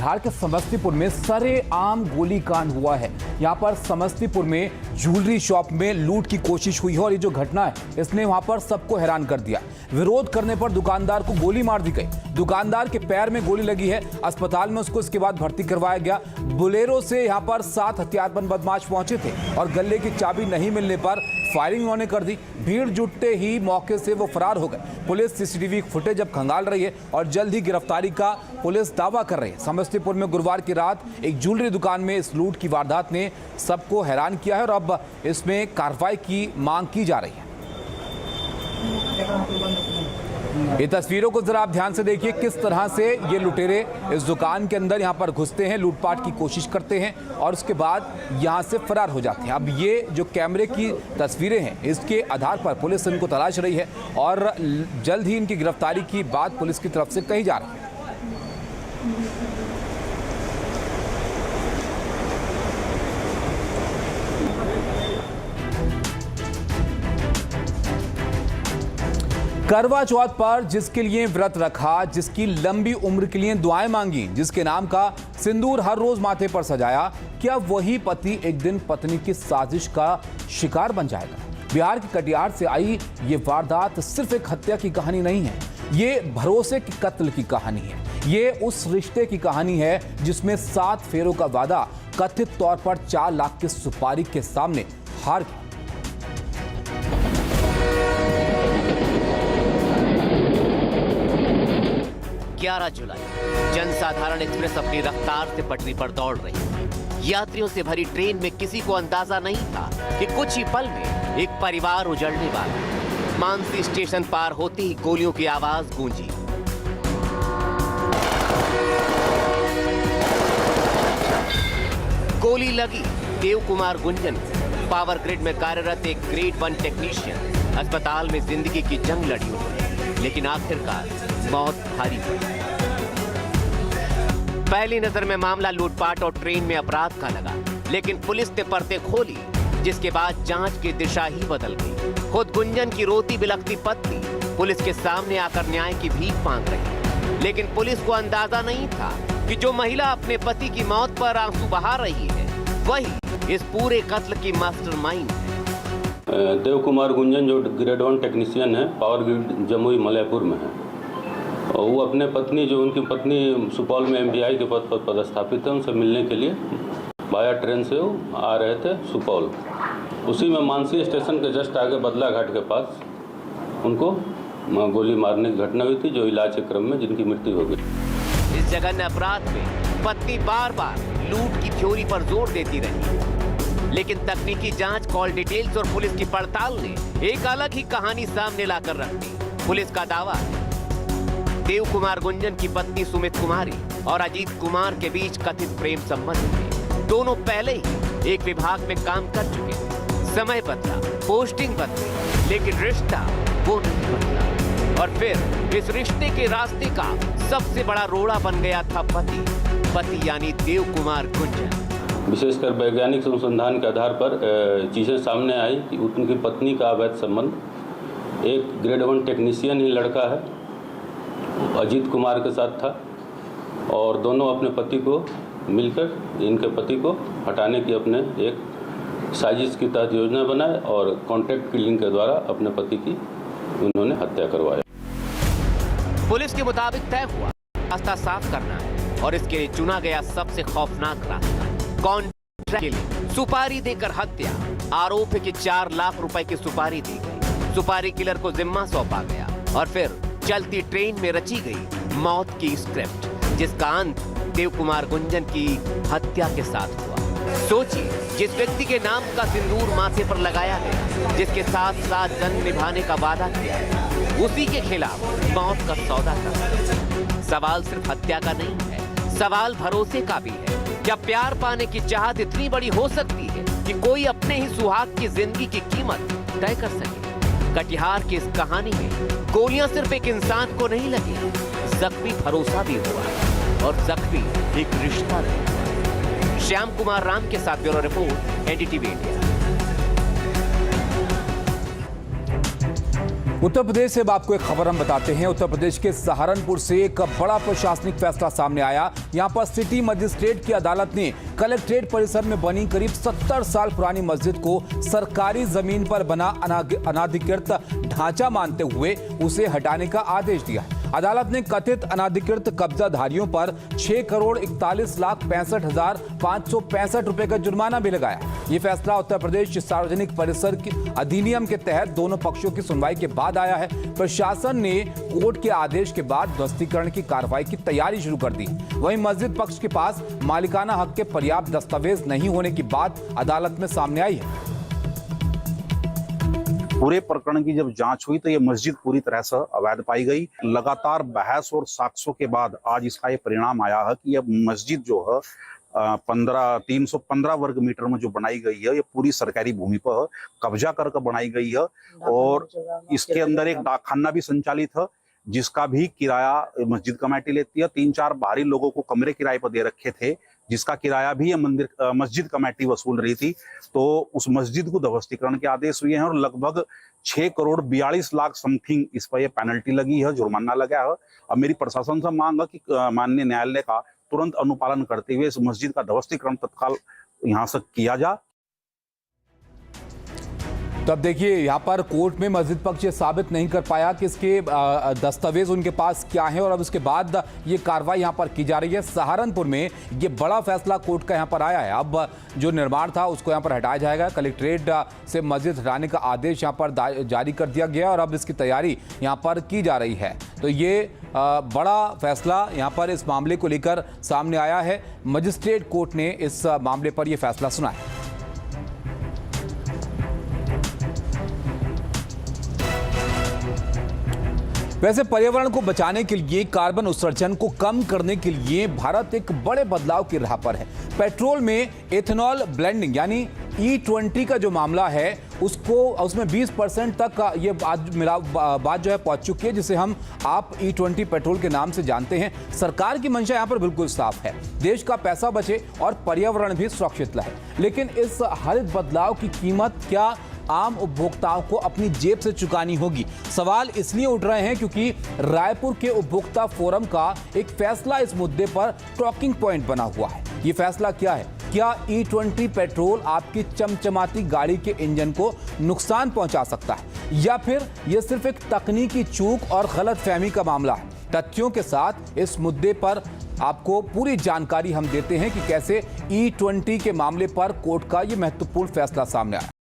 बिहार के समस्तीपुर में सरेआम गोलीकांड हुआ है। यहाँ पर समस्तीपुर में ज्वेलरी शॉप में लूट की कोशिश हुई है और ये जो घटना है इसने वहां पर सबको हैरान कर दिया। विरोध करने पर दुकानदार को गोली मार दी गई। दुकानदार के पैर में गोली लगी है, अस्पताल में उसको इसके बाद भर्ती करवाया गया। बोलेरो से यहाँ पर 7 हथियारबंद बदमाश पहुंचे थे और गले की चाबी नहीं मिलने पर फायरिंग उन्होंने कर दी। भीड़ जुटते ही मौके से वो फरार हो गए। पुलिस सीसीटीवी फुटेज अब खंगाल रही है और जल्द ही गिरफ्तारी का पुलिस दावा कर रही है। समस्तीपुर में गुरुवार की रात एक ज्वेलरी दुकान में इस लूट की वारदात ने सबको हैरान किया है और अब इसमें कार्रवाई की मांग की जा रही है। ये तस्वीरों को जरा आप ध्यान से देखिए, किस तरह से ये लुटेरे इस दुकान के अंदर यहाँ पर घुसते हैं, लूटपाट की कोशिश करते हैं और उसके बाद यहाँ से फरार हो जाते हैं। अब ये जो कैमरे की तस्वीरें हैं इसके आधार पर पुलिस इनको तलाश रही है और जल्द ही इनकी गिरफ्तारी की बात पुलिस की तरफ से कही जा रही है। करवा चौथ पर जिसके लिए व्रत रखा, जिसकी लंबी उम्र के लिए दुआएं मांगी, जिसके नाम का सिंदूर हर रोज माथे पर सजाया, क्या वही पति एक दिन पत्नी की साजिश का शिकार बन जाएगा? बिहार के कटिहार से आई ये वारदात सिर्फ एक हत्या की कहानी नहीं है, ये भरोसे की कत्ल की कहानी है। ये उस रिश्ते की कहानी है जिसमें 7 फेरों का वादा कथित तौर पर 4 लाख की सुपारी के सामने हार गया। 11 जुलाई जनसाधारण एक्सप्रेस अपनी रफ्तार से पटरी पर दौड़ रही थी। यात्रियों से भरी ट्रेन में किसी को अंदाजा नहीं था कि कुछ ही पल में एक परिवार उजड़ने वाला। मानसी स्टेशन पार होते ही गोलियों की आवाज गूंजी। गोली लगी देव कुमार गुंजन, पावर ग्रिड में कार्यरत एक ग्रेड 1 टेक्नीशियन। अस्पताल में जिंदगी की जंग लड़ी उन्होंने, लेकिन आखिरकार मौत भारी पड़ी। पहली नजर में मामला लूटपाट और ट्रेन में अपराध का लगा, लेकिन पुलिस ने परतें खोली, जिसके बाद जांच की दिशा ही बदल गई। खुद गुंजन की रोती बिलखती पत्नी पुलिस के सामने आकर न्याय की भीख मांग रही, लेकिन पुलिस को अंदाजा नहीं था कि जो महिला अपने पति की मौत पर आंसू बहा रही है वही इस पूरे कत्ल की मास्टरमाइंड है। देव कुमार गुंजन जो ग्रेड 1 टेक्नीशियन है, पावर ग्रिड जमुई मलयपुर में है। वो अपने पत्नी, जो उनकी पत्नी सुपौल में MDI के पद पर पदस्थापित है, उनसे मिलने के लिए वाया ट्रेन से वो आ रहे थे सुपौल। उसी में मानसी स्टेशन के जस्ट आगे बदला घाट के पास उनको गोली मारने की घटना हुई थी, जो इलाज के क्रम में जिनकी मृत्यु हो गई। इस जघन्य अपराध में पत्नी बार बार लूट की थ्योरी पर जोर देती रही, लेकिन तकनीकी जांच, कॉल डिटेल्स और पुलिस की पड़ताल ने एक अलग ही कहानी सामने लाकर रख दी। पुलिस का दावा है देव कुमार गुंजन की पत्नी सुमित कुमारी और अजीत कुमार के बीच कथित प्रेम संबंध थे। दोनों पहले ही एक विभाग में काम कर चुके थे। समय बदला, पोस्टिंग बदली, लेकिन रिश्ता वो नहीं बदला। और फिर इस रिश्ते के रास्ते का सबसे बड़ा रोड़ा बन गया था पति यानी देव कुमार गुंजन। विशेषकर वैज्ञानिक अनुसंधान के आधार पर चीजें सामने आई कि उनकी पत्नी का अवैध संबंध एक ग्रेड 1 टेक्नीशियन ही लड़का है, अजीत कुमार के साथ था और दोनों अपने पति को मिलकर इनके पति को हटाने की अपने एक साजिश की तहत योजना बनाए और कॉन्ट्रैक्ट किलिंग के द्वारा अपने पति की उन्होंने हत्या करवाया। पुलिस के मुताबिक तय हुआ रास्ता साफ करना है और इसके लिए चुना गया सबसे खौफनाक रास्ता कॉन्ट्रैक्ट किलिंग। सुपारी देकर हत्या। आरोप है कि 4 लाख रुपए की सुपारी दी गई। सुपारी किलर को जिम्मा सौंपा गया और फिर चलती ट्रेन में रची गई मौत की स्क्रिप्ट, जिसका अंत देव कुमार गुंजन की हत्या के साथ हुआ। सोचिए, जिस व्यक्ति के नाम का सिंदूर माथे पर लगाया है, जिसके साथ साथ जन्म निभाने का वादा किया है, उसी के खिलाफ मौत का सौदा कर। सवाल सिर्फ हत्या का नहीं है, सवाल भरोसे का भी है। क्या प्यार पाने की चाहत इतनी बड़ी हो सकती है कि कोई अपने ही सुहाग की जिंदगी की कीमत तय कर सके? कटिहार की इस कहानी में गोलियां सिर्फ एक इंसान को नहीं लगी, जख्मी भरोसा भी हुआ और जख्मी एक रिश्ता रहा। श्याम कुमार राम के साथ bureau report, NDTV India. Uttar Pradesh से अब आपको एक खबर हम बताते हैं। उत्तर प्रदेश के सहारनपुर से एक बड़ा प्रशासनिक फैसला सामने आया। यहां पर सिटी मजिस्ट्रेट की अदालत ने कलेक्ट्रेट परिसर में बनी करीब 70 साल पुरानी मस्जिद को सरकारी जमीन पर बना अनाधिकृत ढांचा मानते हुए उसे हटाने का आदेश दिया। अदालत ने कथित अनाधिकृत कब्जाधारियों पर 6,41,65,565 रुपए का जुर्माना भी लगाया। ये फैसला उत्तर प्रदेश सार्वजनिक परिसर अधिनियम के तहत दोनों पक्षों की सुनवाई के बाद आया है। प्रशासन ने कोर्ट के आदेश के बाद ध्वस्तीकरण की कार्रवाई की तैयारी शुरू कर दी। वहीं मस्जिद पक्ष के पास मालिकाना हक के पर्याप्त दस्तावेज नहीं होने की बात अदालत में सामने आई है। पूरे प्रकरण की जब जांच हुई तो ये मस्जिद पूरी तरह से अवैध पाई गई। लगातार बहस और साक्ष्यों के बाद आज इसका ये परिणाम आया है कि यह मस्जिद जो है 315 वर्ग मीटर में जो बनाई गई है, ये पूरी सरकारी भूमि पर कब्जा करके बनाई गई है। और इसके अंदर एक डाकखाना भी संचालित है, जिसका भी किराया मस्जिद कमेटी लेती है। 3-4 बाहरी लोगों को कमरे किराए पर दे रखे थे, जिसका किराया भी ये मस्जिद कमेटी वसूल रही थी। तो उस मस्जिद को ध्वस्तीकरण के आदेश हुए हैं और लगभग 6,42,00,000 समथिंग इस पर ये पेनल्टी लगी है, जुर्माना लगा है। अब मेरी प्रशासन से मांग है कि माननीय न्यायालय का तुरंत अनुपालन करते हुए इस मस्जिद का ध्वस्तीकरण तत्काल यहाँ से किया जाए। तो अब देखिए, यहाँ पर कोर्ट में मस्जिद पक्ष ये साबित नहीं कर पाया कि इसके दस्तावेज उनके पास क्या है और अब उसके बाद ये कार्रवाई यहाँ पर की जा रही है। सहारनपुर में ये बड़ा फैसला कोर्ट का यहाँ पर आया है। अब जो निर्माण था उसको यहाँ पर हटाया जाएगा। कलेक्ट्रेट से मस्जिद हटाने का आदेश यहाँ पर जारी कर दिया गया और अब इसकी तैयारी यहाँ पर की जा रही है। तो ये बड़ा फैसला यहाँ पर इस मामले को लेकर सामने आया है। मजिस्ट्रेट कोर्ट ने इस मामले पर यह फैसला सुनाया। वैसे पर्यावरण को बचाने के लिए, कार्बन उत्सर्जन को कम करने के लिए भारत एक बड़े बदलाव की राह पर है। पेट्रोल में एथेनॉल ब्लेंडिंग यानी E20 का जो मामला है उसमें 20% तक ये बात जो है पहुंच चुकी है, जिसे हम आप E20 पेट्रोल के नाम से जानते हैं। सरकार की मंशा यहां पर बिल्कुल साफ है, देश का पैसा बचे और पर्यावरण भी सुरक्षित रहे। लेकिन इस हरित बदलाव की कीमत क्या आम उपभोक्ताओं को अपनी जेब से चुकानी होगी? सवाल इसलिए उठ रहे हैं क्योंकि रायपुर के उपभोक्ता फोरम का एक फैसला इस मुद्दे पर टॉकिंग पॉइंट बना हुआ है। ये फैसला क्या है? क्या E20 पेट्रोल आपकी चमचमाती गाड़ी के इंजन को नुकसान पहुंचा सकता है, या फिर यह सिर्फ एक तकनीकी चूक और गलतफहमी का मामला है? तथ्यों के साथ इस मुद्दे पर आपको पूरी जानकारी हम देते हैं कि कैसे E20 के मामले पर कोर्ट का यह महत्वपूर्ण फैसला सामने आया।